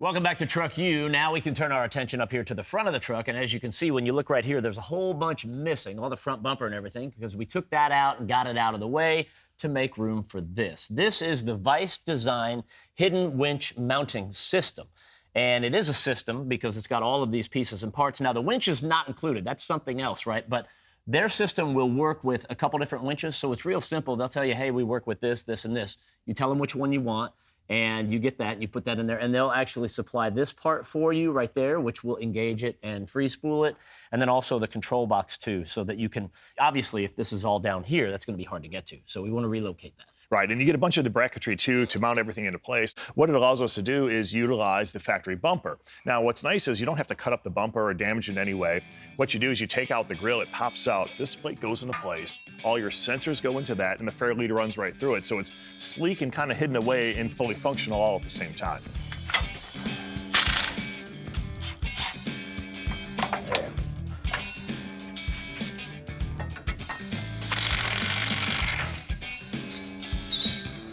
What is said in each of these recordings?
Welcome back to Truck U. Now we can turn our attention up here to the front of the truck. And as you can see, when you look right here, there's a whole bunch missing, all the front bumper and everything, because we took that out and got it out of the way to make room for this. This is the Vice Design Hidden Winch Mounting System. And it is a system because it's got all of these pieces and parts. Now, the winch is not included. That's something else, right? But their system will work with a couple different winches, so it's real simple. They'll tell you, hey, we work with this, this, and this. You tell them which one you want. And you get that, and you put that in there, and they'll actually supply this part for you right there, which will engage it and free spool it, and then also the control box too, so that you can, obviously, if this is all down here, that's gonna be hard to get to. So we wanna relocate that. Right, and you get a bunch of the bracketry too to mount everything into place. What it allows us to do is utilize the factory bumper. Now, what's nice is you don't have to cut up the bumper or damage it in any way. What you do is you take out the grill, it pops out, this plate goes into place, all your sensors go into that, and the fair lead runs right through it. So it's sleek and kind of hidden away and fully functional all at the same time.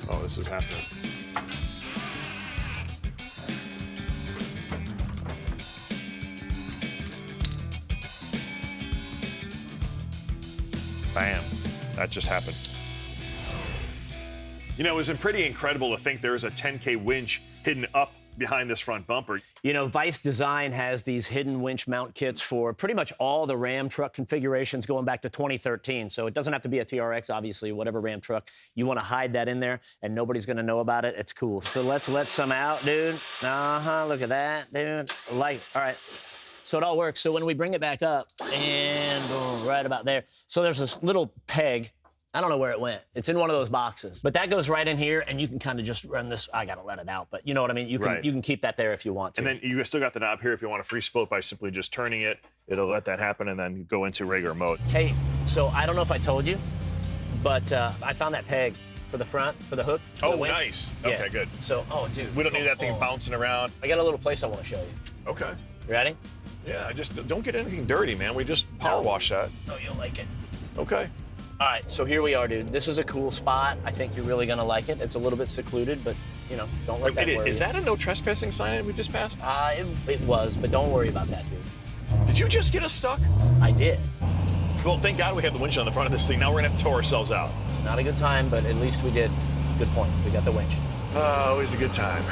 Oh, this is happening. Bam, that just happened. You know, it was pretty incredible to think there was a 10K winch hidden up behind this front bumper. You know, Vice Design has these hidden winch mount kits for pretty much all the Ram truck configurations going back to 2013. So it doesn't have to be a TRX, obviously, whatever Ram truck. You want to hide that in there, and nobody's going to know about it. It's cool. So let's let some out, dude. Look at that, dude. Light. All right. So it all works. So when we bring it back up, and boom, right about there. So there's this little peg. I don't know where it went. It's in one of those boxes. But that goes right in here, and you can kind of just run this. I got to let it out, but you know what I mean? You can keep that there if you want to. And then you still got the knob here if you want to free spool it by simply just turning it. It'll let that happen and then go into regular mode. Hey, so I don't know if I told you, but I found that peg for the front, for the hook. For the winch. Nice. Yeah. Okay, good. So, dude. We don't need that thing bouncing around. I got a little place I want to show you. Okay. You ready? Yeah, just don't get anything dirty, man. We just power wash that. Oh, you'll like it. Okay. All right, so here we are, dude. This is a cool spot. I think you're really gonna like it. It's a little bit secluded, but you know, don't let that worry you. Is that a no trespassing sign we just passed? It was, but don't worry about that, dude. Did you just get us stuck? I did. Well, thank God we have the winch on the front of this thing. Now we're gonna have to tow ourselves out. Not a good time, but at least we did. Good point. We got the winch. Always a good time.